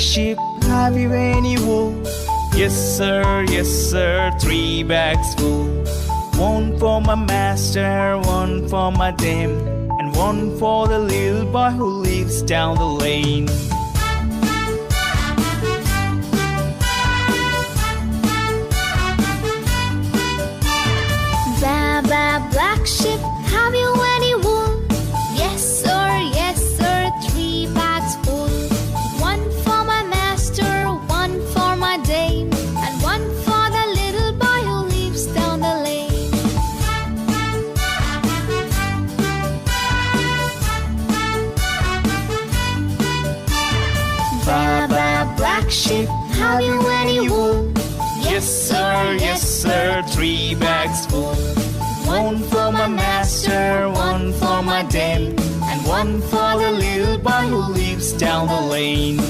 sheep, have you any wool? Yes sir, 3 bags full. One for my master, one for my dame, and one for the little boy who lives down the lane. Baba, black sheep, have you any wool? Yes sir, 3 bags full. One for my master, one for my dame, and one for the little boy who lives down the lane. Baba, black sheep, have you any wool? Yes sir, 3 bags full. One for my master, one for my dame, and one for the little boy who lives down the lane.